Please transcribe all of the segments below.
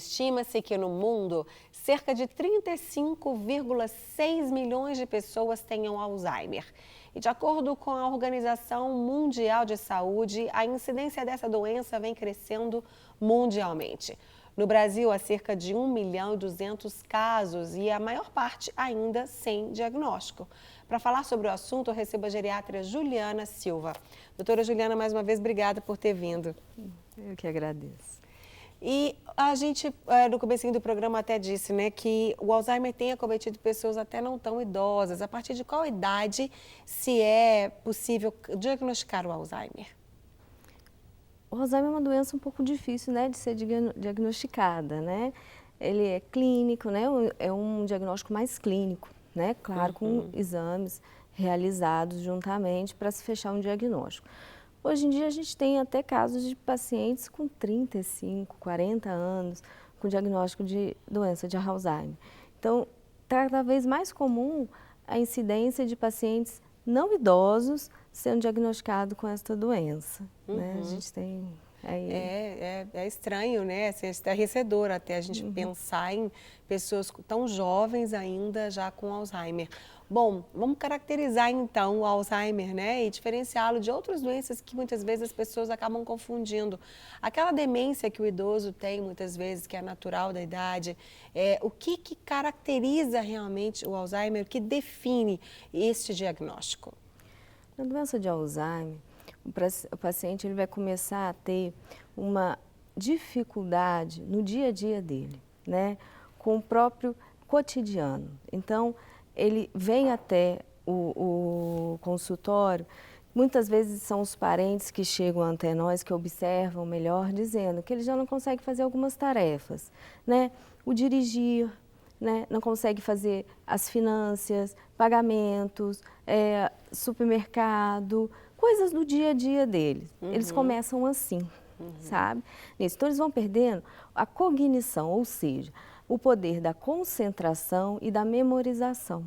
Estima-se que no mundo, cerca de 35,6 milhões de pessoas tenham Alzheimer. E de acordo com a Organização Mundial de Saúde, a incidência dessa doença vem crescendo mundialmente. No Brasil, há cerca de 1.200.000 casos e a maior parte ainda sem diagnóstico. Para falar sobre o assunto, eu recebo a geriatra Juliana Silva. Doutora Juliana, mais uma vez, obrigada por ter vindo. Eu que agradeço. E a gente, no comecinho do programa, até disse, né, que o Alzheimer tem acometido pessoas até não tão idosas. A partir de qual idade se é possível diagnosticar o Alzheimer? O Alzheimer é uma doença um pouco difícil, né, de ser diagnosticada, né? Ele é clínico, né, é um diagnóstico mais clínico, né? Claro, com exames realizados juntamente para se fechar um diagnóstico. Hoje em dia a gente tem até casos de pacientes com 35, 40 anos com diagnóstico de doença de Alzheimer. Então, cada vez mais comum a incidência de pacientes não idosos sendo diagnosticados com esta doença. Né? A gente tem aí... É estranho, né? É estarrecedor até a gente pensar em pessoas tão jovens ainda já com Alzheimer. Bom, vamos caracterizar então o Alzheimer, né? E diferenciá-lo de outras doenças que muitas vezes as pessoas acabam confundindo. Aquela demência que o idoso tem muitas vezes, que é natural da idade, o que caracteriza realmente o Alzheimer, o que define este diagnóstico? Na doença de Alzheimer, o paciente ele vai começar a ter uma dificuldade no dia a dia dele, né? Com o próprio cotidiano. Então, ele vem até o consultório, muitas vezes são os parentes que chegam até nós, que observam melhor, dizendo que ele já não consegue fazer algumas tarefas, né? O dirigir, né? Não consegue fazer as finanças, pagamentos, supermercado, coisas do dia a dia deles. Eles começam assim, sabe? Então eles vão perdendo a cognição, ou seja, o poder da concentração e da memorização.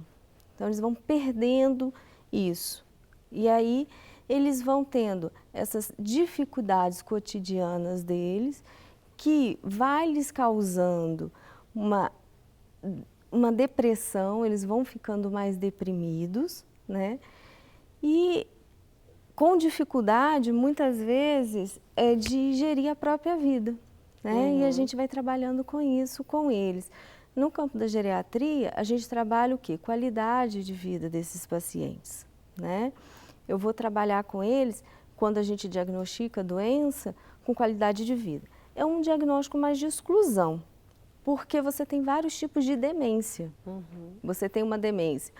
Então eles vão perdendo isso. E aí eles vão tendo essas dificuldades cotidianas deles que vai lhes causando uma depressão, eles vão ficando mais deprimidos, né? E com dificuldade, muitas vezes, de gerir a própria vida, né? E a gente vai trabalhando com isso, com eles. No campo da geriatria, a gente trabalha o quê? Qualidade de vida desses pacientes, né? Eu vou trabalhar com eles, quando a gente diagnostica a doença, com qualidade de vida. É um diagnóstico mais de exclusão, porque você tem vários tipos de demência. Você tem uma demência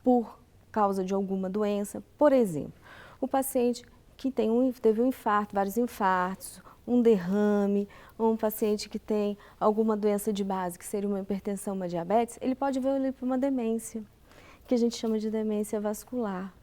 por causa de alguma doença, por exemplo, o paciente que teve um infarto, vários infartos, um derrame, um paciente que tem alguma doença de base, que seria uma hipertensão, uma diabetes, ele pode evoluir para uma demência, que a gente chama de demência vascular,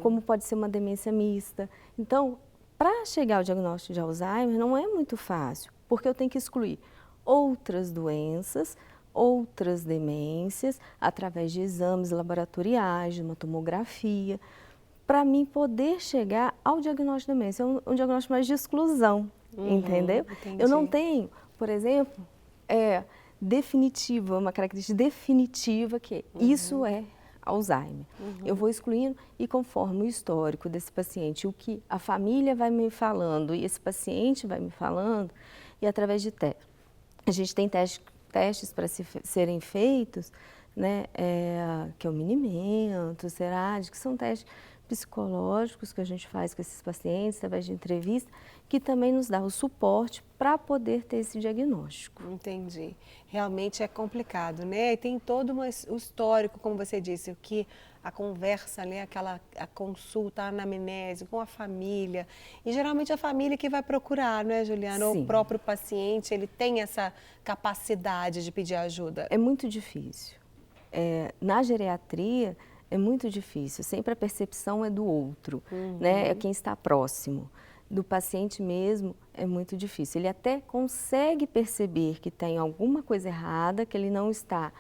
como pode ser uma demência mista. Então, para chegar ao diagnóstico de Alzheimer não é muito fácil, porque eu tenho que excluir outras doenças, outras demências, através de exames laboratoriais, de uma tomografia, para mim poder chegar ao diagnóstico de demência. É um diagnóstico mais de exclusão, entendeu? Entendi. Eu não tenho, por exemplo, definitiva, uma característica definitiva que isso é Alzheimer. Eu vou excluindo e conforme o histórico desse paciente, o que a família vai me falando e esse paciente vai me falando, e através de testes. A gente tem testes para serem feitos, né, que é o Minimento, o Serad, que são testes psicológicos que a gente faz com esses pacientes, através de entrevista, que também nos dá o suporte para poder ter esse diagnóstico. Entendi. Realmente é complicado, né? E tem todo o histórico, como você disse, o que a conversa, né? A consulta, a anamnese com a família. E geralmente a família que vai procurar, não é, Juliana? Ou o próprio paciente, ele tem essa capacidade de pedir ajuda. É muito difícil. Na geriatria, é muito difícil, sempre a percepção é do outro, né? É quem está próximo. Do paciente mesmo é muito difícil. Ele até consegue perceber que tem alguma coisa errada, que ele não está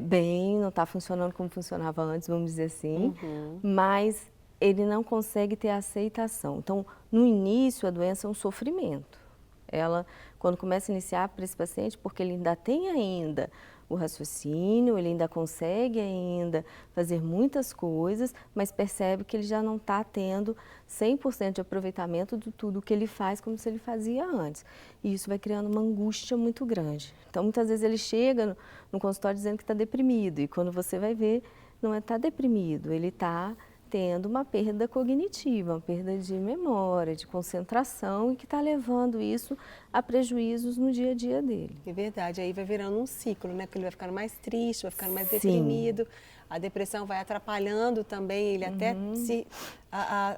bem, não está funcionando como funcionava antes, vamos dizer assim, mas ele não consegue ter aceitação. Então, no início, a doença é um sofrimento, Ela, quando começa a iniciar para esse paciente, porque ele ainda tem ainda o raciocínio, ele ainda consegue ainda fazer muitas coisas, mas percebe que ele já não está tendo 100% de aproveitamento de tudo que ele faz como se ele fazia antes. E isso vai criando uma angústia muito grande. Então, muitas vezes ele chega no consultório dizendo que está deprimido, e quando você vai ver, não é estar deprimido, ele está tendo uma perda cognitiva, uma perda de memória, de concentração e que está levando isso a prejuízos no dia a dia dele. É verdade, aí vai virando um ciclo, né? Porque ele vai ficando mais triste, vai ficando mais Sim. deprimido, a depressão vai atrapalhando também ele até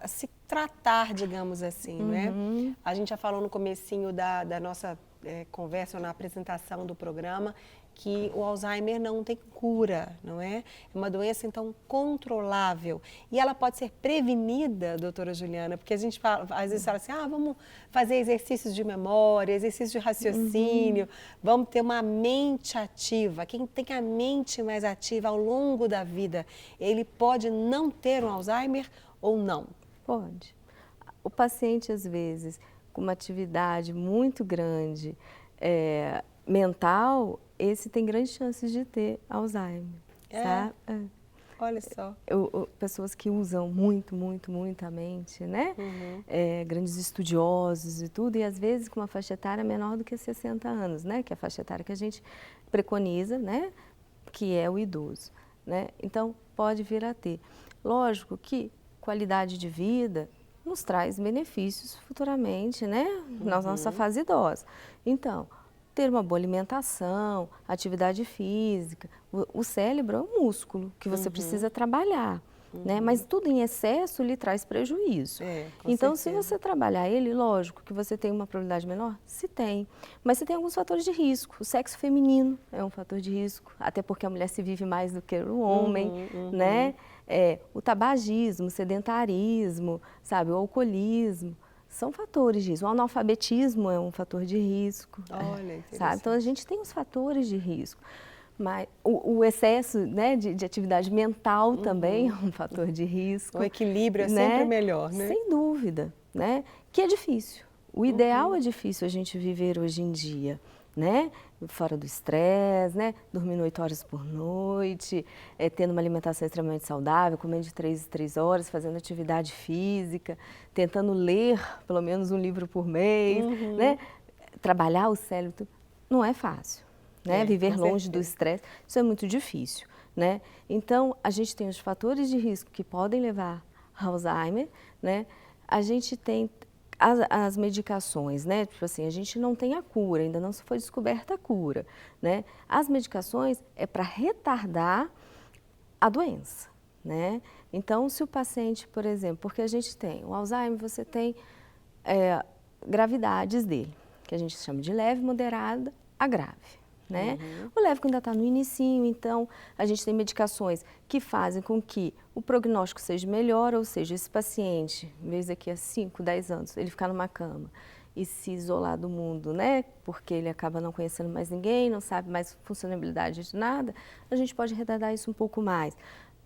se tratar, digamos assim, né? A gente já falou no comecinho da nossa conversa, na apresentação do programa, que o Alzheimer não tem cura, não é? É uma doença, então, controlável. E ela pode ser prevenida, doutora Juliana, porque a gente fala, às vezes fala assim, vamos fazer exercícios de memória, exercícios de raciocínio, vamos ter uma mente ativa. Quem tem a mente mais ativa ao longo da vida, ele pode não ter um Alzheimer ou não? Pode. O paciente, às vezes, com uma atividade muito grande, mental, esse tem grandes chances de ter Alzheimer, sabe? Olha só. Pessoas que usam muito a mente, né? Grandes estudiosos e tudo, e às vezes com uma faixa etária menor do que 60 anos, né? Que é a faixa etária que a gente preconiza, né? Que é o idoso, né? Então, pode vir a ter. Lógico que qualidade de vida nos traz benefícios futuramente, né? Na nossa fase idosa. Então, ter uma boa alimentação, atividade física. O cérebro é um músculo que você precisa trabalhar, né? Mas tudo em excesso lhe traz prejuízo. Então, se você trabalhar ele, lógico que você tem uma probabilidade menor? Se tem. Mas você tem alguns fatores de risco. O sexo feminino é um fator de risco, até porque a mulher se vive mais do que o homem, né? O tabagismo, o sedentarismo, sabe? O alcoolismo. São fatores de risco. O analfabetismo é um fator de risco. Olha, sabe? Então, a gente tem os fatores de risco. Mas o excesso, né, de atividade mental também é um fator de risco. O equilíbrio é sempre melhor, né? Sem dúvida, né? Que é difícil. O ideal é difícil a gente viver hoje em dia, né? Fora do estresse, né? Dormindo 8 horas por noite, tendo uma alimentação extremamente saudável, comendo de 3 em 3 horas, fazendo atividade física, tentando ler pelo menos um livro por mês, né? Trabalhar o cérebro, não é fácil, né? Viver longe do estresse, isso é muito difícil, né? Então, a gente tem os fatores de risco que podem levar a Alzheimer, né? A gente tem as medicações, né? Tipo assim, a gente não tem a cura, ainda não foi descoberta a cura, né? As medicações é para retardar a doença, né? Então, se o paciente, por exemplo, porque a gente tem o Alzheimer, você tem gravidades dele, que a gente chama de leve, moderada a grave, né? O leve ainda está no inicinho, então a gente tem medicações que fazem com que o prognóstico seja melhor, ou seja, esse paciente, em vez daqui a 5, 10 anos, ele ficar numa cama e se isolar do mundo, né? Porque ele acaba não conhecendo mais ninguém, não sabe mais funcionalidade de nada, a gente pode retardar isso um pouco mais.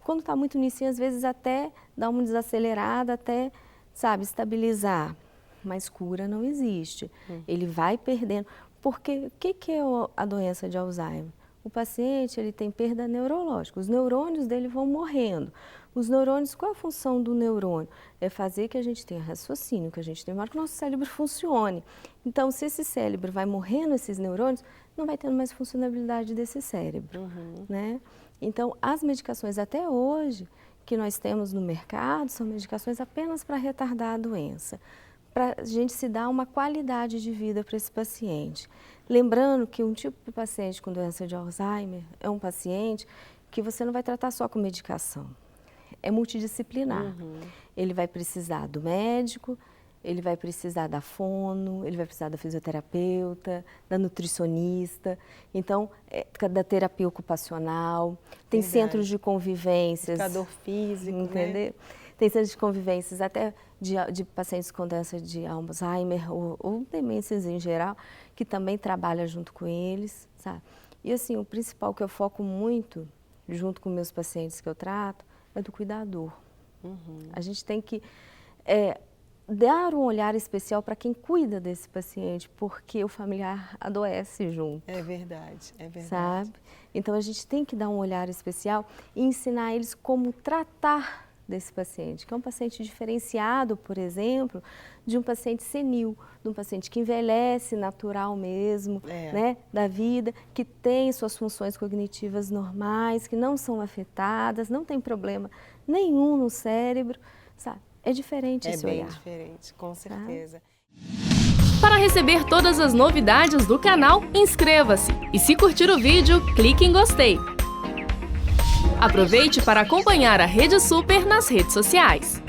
Quando está muito inicinho, às vezes até dá uma desacelerada, até, sabe, estabilizar. Mas cura não existe. Ele vai perdendo. Porque o que é a doença de Alzheimer? O paciente ele tem perda neurológica, os neurônios dele vão morrendo. Os neurônios, qual é a função do neurônio? É fazer que a gente tenha raciocínio, que a gente tenha memória, que o nosso cérebro funcione. Então, se esse cérebro vai morrendo, esses neurônios, não vai tendo mais funcionalidade desse cérebro, né? Então, as medicações até hoje que nós temos no mercado são medicações apenas para retardar a doença, para a gente se dar uma qualidade de vida para esse paciente. Lembrando que um tipo de paciente com doença de Alzheimer é um paciente que você não vai tratar só com medicação, é multidisciplinar. Ele vai precisar do médico, ele vai precisar da fono, ele vai precisar da fisioterapeuta, da nutricionista, então, da terapia ocupacional, tem centros de convivências. Educador físico, entendeu? Né? Tem centros de convivências até de pacientes com doença de Alzheimer ou demências em geral, que também trabalham junto com eles, sabe? E assim, o principal que eu foco muito, junto com meus pacientes que eu trato, é do cuidador. A gente tem que dar um olhar especial para quem cuida desse paciente, porque o familiar adoece junto. É verdade, é verdade. Sabe? Então a gente tem que dar um olhar especial e ensinar eles como tratar desse paciente, que é um paciente diferenciado, por exemplo, de um paciente senil, de um paciente que envelhece natural mesmo, né, da vida, que tem suas funções cognitivas normais, que não são afetadas, não tem problema nenhum no cérebro, sabe? É diferente esse olhar. É bem diferente, com certeza. Para receber todas as novidades do canal, inscreva-se e se curtir o vídeo, clique em gostei. Aproveite para acompanhar a Rede Super nas redes sociais.